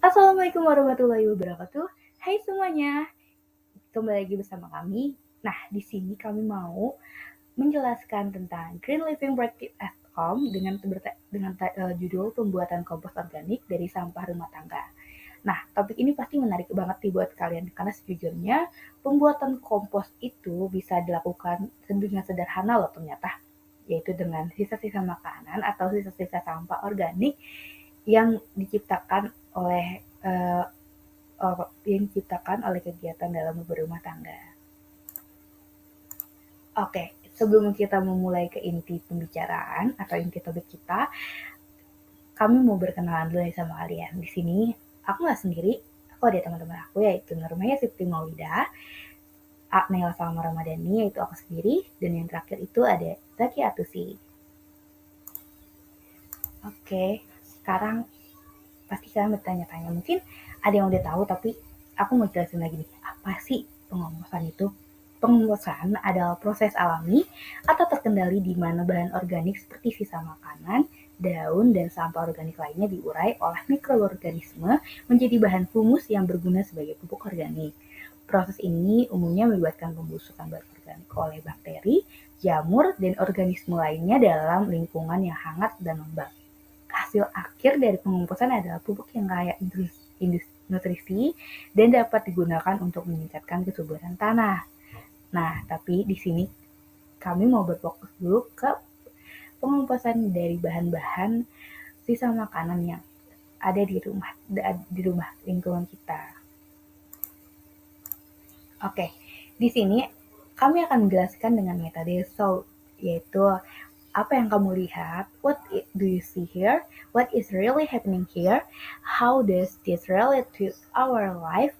Assalamualaikum warahmatullahi wabarakatuh. Hai semuanya, kembali lagi bersama kami. Nah, di sini kami mau menjelaskan tentang Green Living Practice at Home dengan judul pembuatan kompos organik dari sampah rumah tangga. Nah, topik ini pasti menarik banget nih buat kalian karena sejujurnya pembuatan kompos itu bisa dilakukan dengan sederhana loh ternyata, yaitu dengan sisa-sisa makanan atau sisa-sisa sampah organik yang diciptakan oleh yang diciptakan oleh kegiatan dalam berumah tangga. Oke, sebelum kita memulai ke inti pembicaraan atau inti topik kita, kami mau berkenalan dulu nih sama kalian. Di sini aku nggak sendiri, aku ada teman-teman aku yaitu Nurmaya Sifti Maulida, Naila Salma Ramadhani yaitu aku sendiri, dan yang terakhir itu ada Zaki Atusi. Oke, sekarang pasti kalian bertanya-tanya, mungkin ada yang udah tahu tapi aku mau jelasin lagi nih, apa sih pengomposan itu? Pengomposan adalah proses alami atau terkendali di mana bahan organik seperti sisa makanan, daun, dan sampah organik lainnya diurai oleh mikroorganisme menjadi bahan humus yang berguna sebagai pupuk organik. Proses ini umumnya melibatkan pembusukan bahan organik oleh bakteri, jamur, dan organisme lainnya dalam lingkungan yang hangat dan lembab. Hasil akhir dari pengomposan adalah pupuk yang kaya nutrisi dan dapat digunakan untuk meningkatkan kesuburan tanah. Nah, tapi di sini kami mau berfokus dulu ke pengomposan dari bahan-bahan sisa makanan yang ada di rumah lingkungan kita. Oke, di sini kami akan menjelaskan dengan metode SOUL, yaitu apa yang kamu lihat, what do you see here, what is really happening here, how does this relate to our life,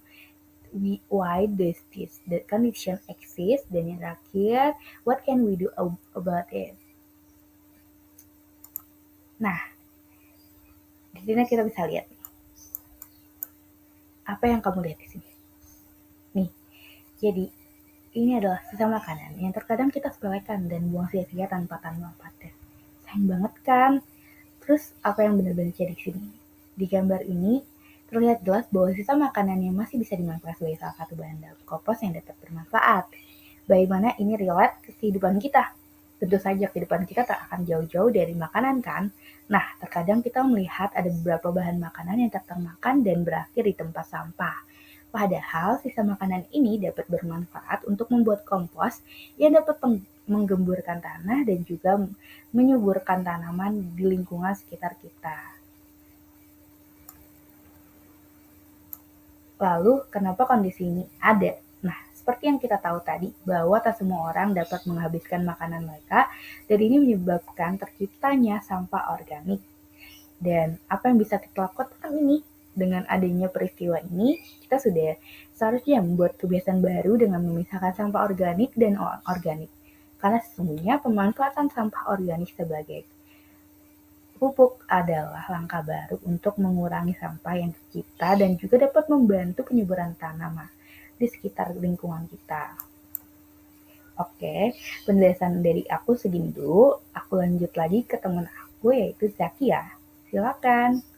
why does this the condition exist, dan yang terakhir, what can we do about it. Nah, di sini kita bisa lihat apa yang kamu lihat di sini. Nih, jadi ini adalah sisa makanan yang terkadang kita sepelekan dan buang sia-sia tanpa tanda paten. Sayang banget kan? Terus apa yang benar-benar jadi di sini? Di gambar ini terlihat jelas bahwa sisa makanan yang masih bisa dimanfaatkan sebagai salah satu bahan dalam kompos yang dapat bermanfaat. Bagaimana ini relate ke kehidupan kita? Tentu saja kehidupan kita tak akan jauh-jauh dari makanan kan? Nah, terkadang kita melihat ada beberapa bahan makanan yang tak termakan dan berakhir di tempat sampah. Padahal sisa makanan ini dapat bermanfaat untuk membuat kompos yang dapat menggemburkan tanah dan juga menyuburkan tanaman di lingkungan sekitar kita. Lalu, kenapa kondisi ini ada? Nah, seperti yang kita tahu tadi, bahwa tak semua orang dapat menghabiskan makanan mereka, dan ini menyebabkan terciptanya sampah organik. Dan apa yang bisa kita lakukan ini? Dengan adanya peristiwa ini, kita sudah seharusnya membuat kebiasaan baru dengan memisahkan sampah organik dan organik. Karena sesungguhnya pemanfaatan sampah organik sebagai pupuk adalah langkah baru untuk mengurangi sampah yang tercipta dan juga dapat membantu penyuburan tanaman di sekitar lingkungan kita. Oke, penjelasan dari aku segini dulu. Aku lanjut lagi ke teman aku yaitu Zakia. Silakan.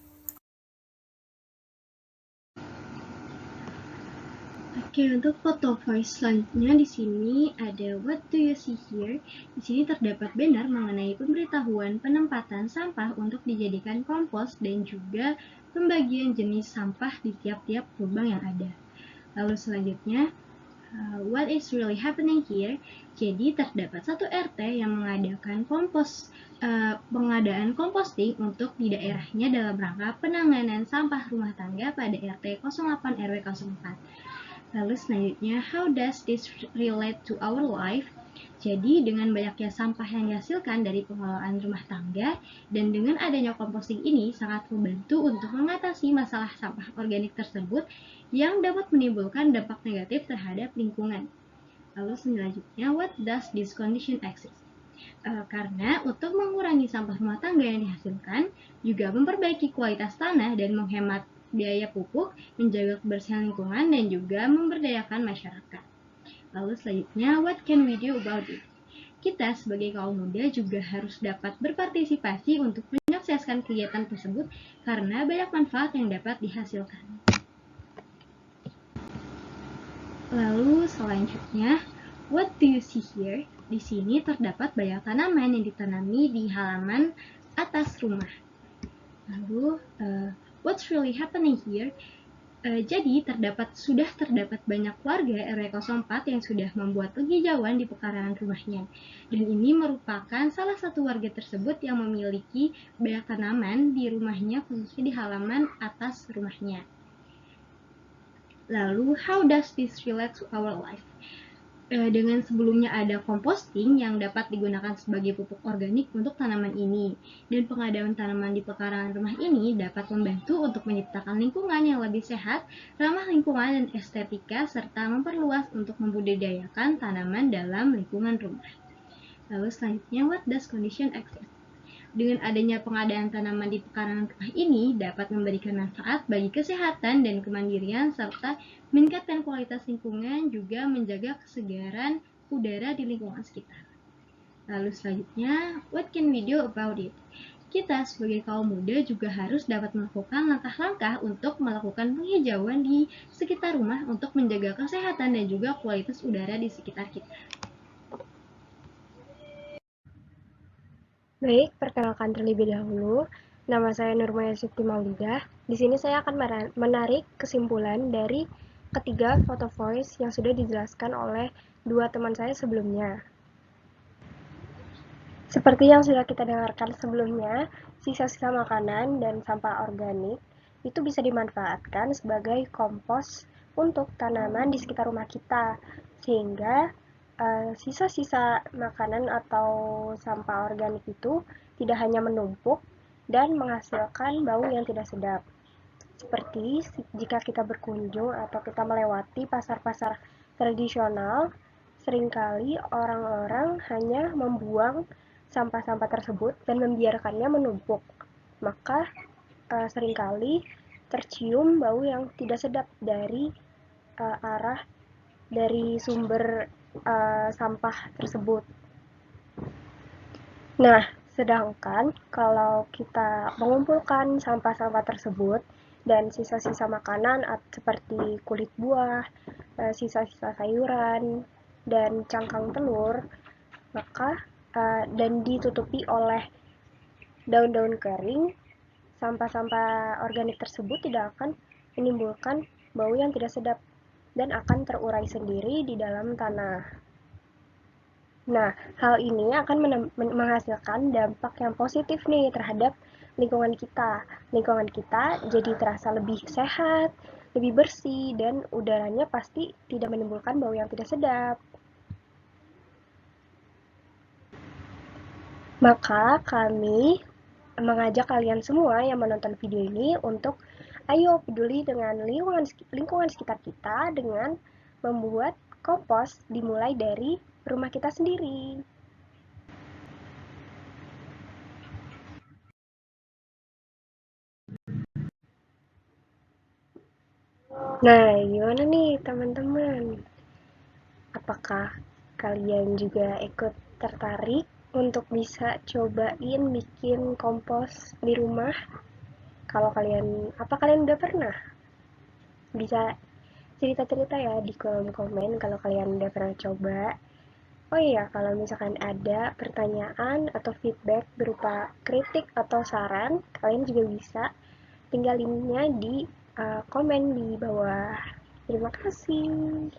Oke, untuk foto voice selanjutnya di sini ada what do you see here? Di sini terdapat banner mengenai pemberitahuan penempatan sampah untuk dijadikan kompos dan juga pembagian jenis sampah di tiap-tiap lubang yang ada. Lalu selanjutnya, what is really happening here? Jadi terdapat satu RT yang mengadakan pengadaan composting untuk di daerahnya dalam rangka penanganan sampah rumah tangga pada RT 08 RW 04. Lalu selanjutnya, how does this relate to our life? Jadi dengan banyaknya sampah yang dihasilkan dari pengelolaan rumah tangga dan dengan adanya composting ini sangat membantu untuk mengatasi masalah sampah organik tersebut yang dapat menimbulkan dampak negatif terhadap lingkungan. Lalu selanjutnya, what does this condition exist? Karena untuk mengurangi sampah rumah tangga yang dihasilkan, juga memperbaiki kualitas tanah dan menghemat biaya pupuk, menjaga kebersihan lingkungan, dan juga memberdayakan masyarakat. Lalu selanjutnya, what can we do about it? Kita sebagai kaum muda juga harus dapat berpartisipasi untuk menyukseskan menegaskan kegiatan tersebut karena banyak manfaat yang dapat dihasilkan. Lalu selanjutnya, what do you see here? Di sini terdapat banyak tanaman yang ditanami di halaman atas rumah. Lalu, what's really happening here? Jadi sudah terdapat banyak warga RW 04 yang sudah membuat penghijauan di pekarangan rumahnya. Dan ini merupakan salah satu warga tersebut yang memiliki banyak tanaman di rumahnya, khususnya di halaman atas rumahnya. Lalu, how does this relate to our life? Dengan sebelumnya ada composting yang dapat digunakan sebagai pupuk organik untuk tanaman ini. Dan pengadaan tanaman di pekarangan rumah ini dapat membantu untuk menciptakan lingkungan yang lebih sehat, ramah lingkungan dan estetika, serta memperluas untuk membudidayakan tanaman dalam lingkungan rumah. Lalu selanjutnya, what does condition exist? Dengan adanya pengadaan tanaman di pekarangan rumah ini dapat memberikan manfaat bagi kesehatan dan kemandirian serta meningkatkan kualitas lingkungan, juga menjaga kesegaran udara di lingkungan sekitar. Lalu selanjutnya, what can we do about it? Kita sebagai kaum muda juga harus dapat melakukan langkah-langkah untuk melakukan penghijauan di sekitar rumah untuk menjaga kesehatan dan juga kualitas udara di sekitar kita. Baik, perkenalkan terlebih dahulu, nama saya Nurmaya Siti Maulidah. Di sini saya akan menarik kesimpulan dari ketiga foto voice yang sudah dijelaskan oleh dua teman saya sebelumnya. Seperti yang sudah kita dengarkan sebelumnya, sisa-sisa makanan dan sampah organik itu bisa dimanfaatkan sebagai kompos untuk tanaman di sekitar rumah kita, sehingga sisa-sisa makanan atau sampah organik itu tidak hanya menumpuk dan menghasilkan bau yang tidak sedap. Seperti jika kita berkunjung atau kita melewati pasar-pasar tradisional, seringkali orang-orang hanya membuang sampah-sampah tersebut dan membiarkannya menumpuk. Maka seringkali tercium bau yang tidak sedap dari arah dari sumber sampah tersebut. Nah, sedangkan kalau kita mengumpulkan sampah-sampah tersebut dan sisa-sisa makanan seperti kulit buah, sisa-sisa sayuran, dan cangkang telur, maka dan ditutupi oleh daun-daun kering, sampah-sampah organik tersebut tidak akan menimbulkan bau yang tidak sedap dan akan terurai sendiri di dalam tanah. Nah, hal ini akan menghasilkan dampak yang positif nih terhadap lingkungan kita. Lingkungan kita jadi terasa lebih sehat, lebih bersih, dan udaranya pasti tidak menimbulkan bau yang tidak sedap. Maka kami mengajak kalian semua yang menonton video ini untuk ayo peduli dengan lingkungan sekitar kita dengan membuat kompos dimulai dari rumah kita sendiri. Nah, gimana nih teman-teman? Apakah kalian juga ikut tertarik untuk bisa cobain bikin kompos di rumah? Apa kalian udah pernah? Bisa cerita-cerita ya di kolom komen kalau kalian udah pernah coba. Oh iya, kalau misalkan ada pertanyaan atau feedback berupa kritik atau saran, kalian juga bisa tinggalinnya di komen di bawah. Terima kasih.